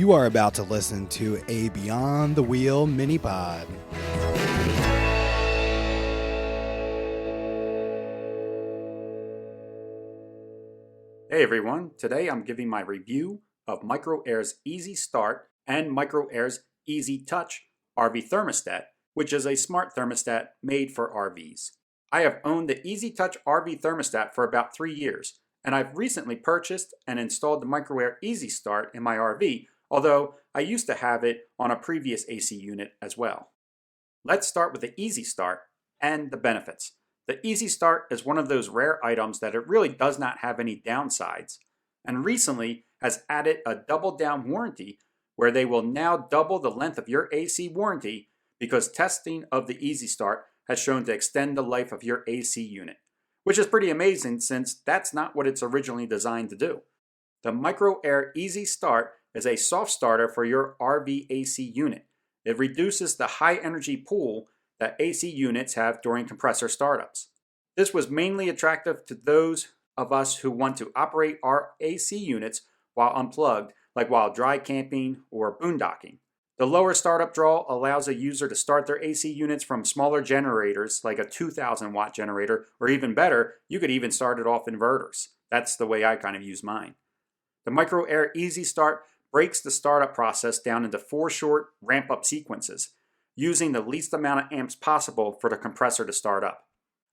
You are about to listen to a Beyond the Wheel mini pod. Hey everyone, today I'm giving my review of Micro-Air's EasyStart and Micro-Air's EasyTouch RV Thermostat, which is a smart thermostat made for RVs. I have owned the EasyTouch RV Thermostat for about 3 years, and I've recently purchased and installed the Micro-Air EasyStart in my RV, although I used to have it on a previous AC unit as well. Let's start with the EasyStart and the benefits. The EasyStart is one of those rare items that it really does not have any downsides, and recently has added a double down warranty where they will now double the length of your AC warranty because testing of the EasyStart has shown to extend the life of your AC unit, which is pretty amazing since that's not what it's originally designed to do. The Micro-Air EasyStart is a soft starter for your RV AC unit. It reduces the high energy pool that AC units have during compressor startups. This was mainly attractive to those of us who want to operate our AC units while unplugged, like while dry camping or boondocking. The lower startup draw allows a user to start their AC units from smaller generators like a 2000 watt generator, or even better, you could even start it off inverters. That's the way I kind of use mine. The Micro-Air EasyStart breaks the startup process down into 4 short ramp-up sequences, using the least amount of amps possible for the compressor to start up.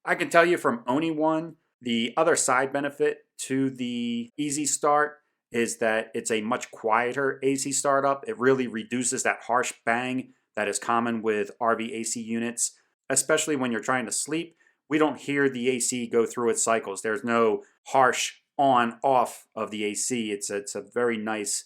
I can tell you from owning one, the other side benefit to the EasyStart is that it's a much quieter AC startup. It really reduces that harsh bang that is common with RV AC units, especially when you're trying to sleep. We don't hear the AC go through its cycles. There's no harsh on-off of the AC. It's a very nice,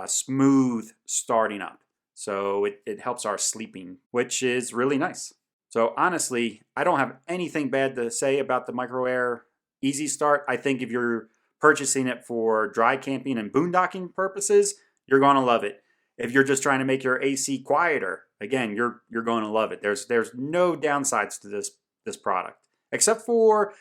smooth starting up. So it helps our sleeping, which is really nice. So honestly, I don't have anything bad to say about the Micro-Air EasyStart. I think if you're purchasing it for dry camping and boondocking purposes, you're going to love it. If you're just trying to make your AC quieter, again, you're going to love it. There's no downsides to this product, except for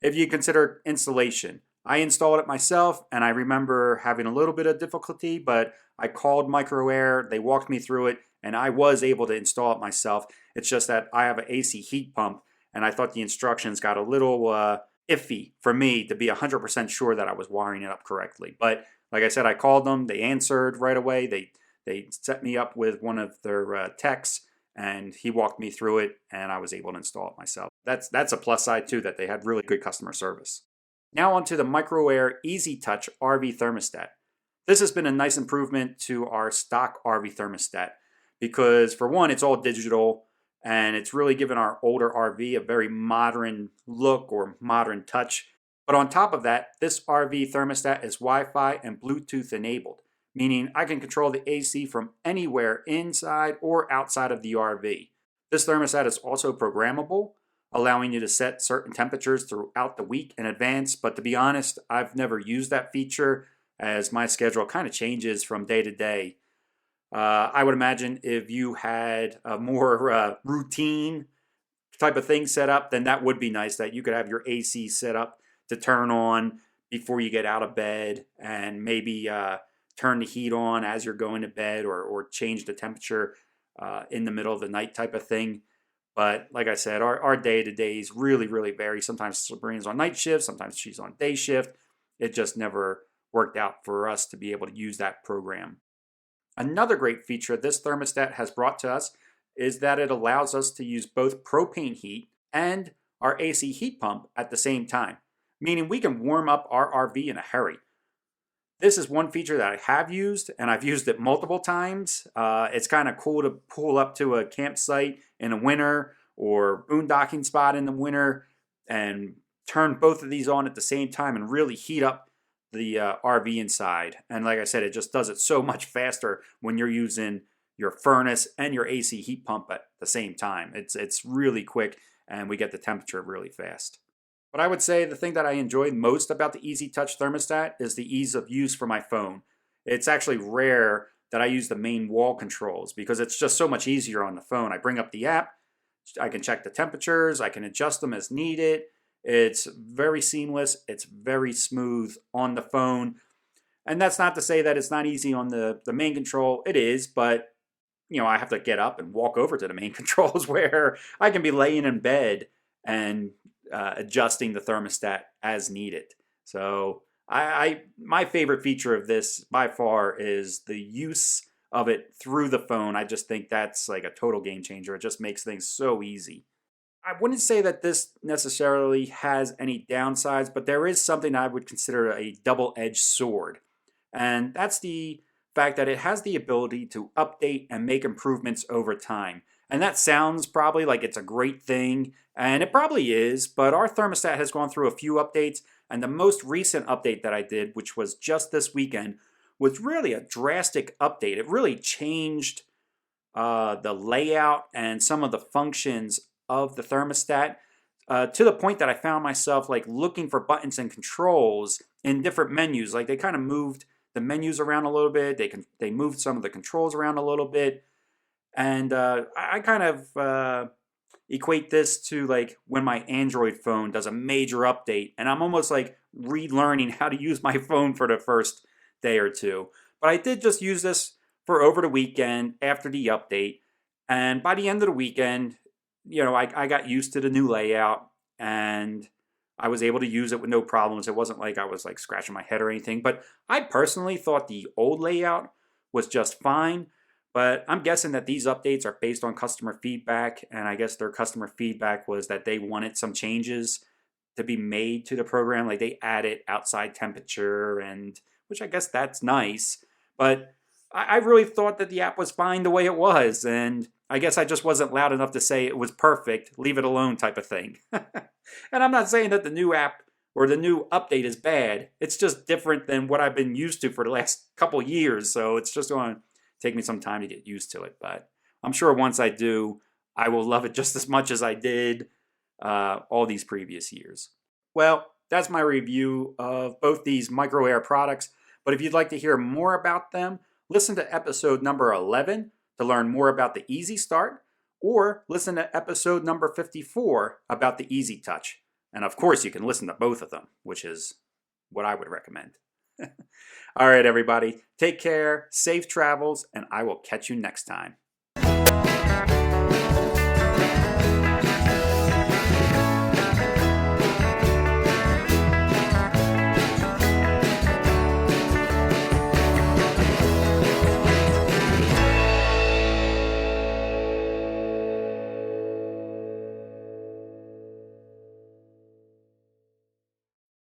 if you consider installation. I installed it myself, and I remember having a little bit of difficulty, but I called Micro-Air, they walked me through it, and I was able to install it myself. It's just that I have an AC heat pump, and I thought the instructions got a little iffy for me to be 100% sure that I was wiring it up correctly. But like I said, I called them, they answered right away, they set me up with one of their techs, and he walked me through it, and I was able to install it myself. That's a plus side too, that they had really good customer service. Now onto the Micro-Air EasyTouch RV Thermostat. This has been a nice improvement to our stock RV thermostat because, for one, it's all digital and it's really given our older RV a very modern look or modern touch. But on top of that, this RV thermostat is Wi-Fi and Bluetooth enabled, meaning I can control the AC from anywhere inside or outside of the RV. This thermostat is also programmable, allowing you to set certain temperatures throughout the week in advance. But to be honest, I've never used that feature as my schedule kind of changes from day to day. I would imagine if you had a more routine type of thing set up, then that would be nice, that you could have your AC set up to turn on before you get out of bed and maybe turn the heat on as you're going to bed or change the temperature in the middle of the night type of thing. But like I said, our day-to-days really, really vary. Sometimes Sabrina's on night shift, sometimes she's on day shift. It just never worked out for us to be able to use that program. Another great feature this thermostat has brought to us is that it allows us to use both propane heat and our AC heat pump at the same time, meaning we can warm up our RV in a hurry. This is one feature that I have used, and I've used it multiple times. It's kind of cool to pull up to a campsite in the winter or boondocking spot in the winter and turn both of these on at the same time and really heat up the RV inside. And like I said, it just does it so much faster when you're using your furnace and your AC heat pump at the same time. It's really quick, and we get the temperature really fast. But I would say the thing that I enjoy most about the EasyTouch thermostat is the ease of use for my phone. It's actually rare that I use the main wall controls because it's just so much easier on the phone. I bring up the app, I can check the temperatures, I can adjust them as needed. It's very seamless, it's very smooth on the phone. And that's not to say that it's not easy on the main control. It is, but I have to get up and walk over to the main controls where I can be laying in bed and adjusting the thermostat as needed. So my favorite feature of this by far is the use of it through the phone. I just think that's like a total game changer. It just makes things so easy. I wouldn't say that this necessarily has any downsides, but there is something I would consider a double-edged sword. And that's the fact that it has the ability to update and make improvements over time. And that sounds probably like it's a great thing, and it probably is, but our thermostat has gone through a few updates, and the most recent update that I did, which was just this weekend, was really a drastic update. It really changed the layout and some of the functions of the thermostat to the point that I found myself like looking for buttons and controls in different menus. Like they kind of moved the menus around a little bit. They moved some of the controls around a little bit, and I kind of equate this to like when my Android phone does a major update, and I'm almost like relearning how to use my phone for the first day or two. But I did just use this for over the weekend after the update, and by the end of the weekend, I got used to the new layout, and I was able to use it with no problems. It wasn't like I was like scratching my head or anything, but I personally thought the old layout was just fine. But I'm guessing that these updates are based on customer feedback, and I guess their customer feedback was that they wanted some changes to be made to the program. Like they added outside temperature, and which I guess that's nice. But I really thought that the app was fine the way it was, and I guess I just wasn't loud enough to say it was perfect, leave it alone type of thing. And I'm not saying that the new app or the new update is bad. It's just different than what I've been used to for the last couple years, so it's just going to take me some time to get used to it. But I'm sure once I do, I will love it just as much as I did all these previous years. Well, that's my review of both these Micro-Air products, but if you'd like to hear more about them, listen to episode number 11 to learn more about the EasyStart, or listen to episode number 54 about the EasyTouch. And of course, you can listen to both of them, which is what I would recommend. All right, everybody, take care, safe travels, and I will catch you next time.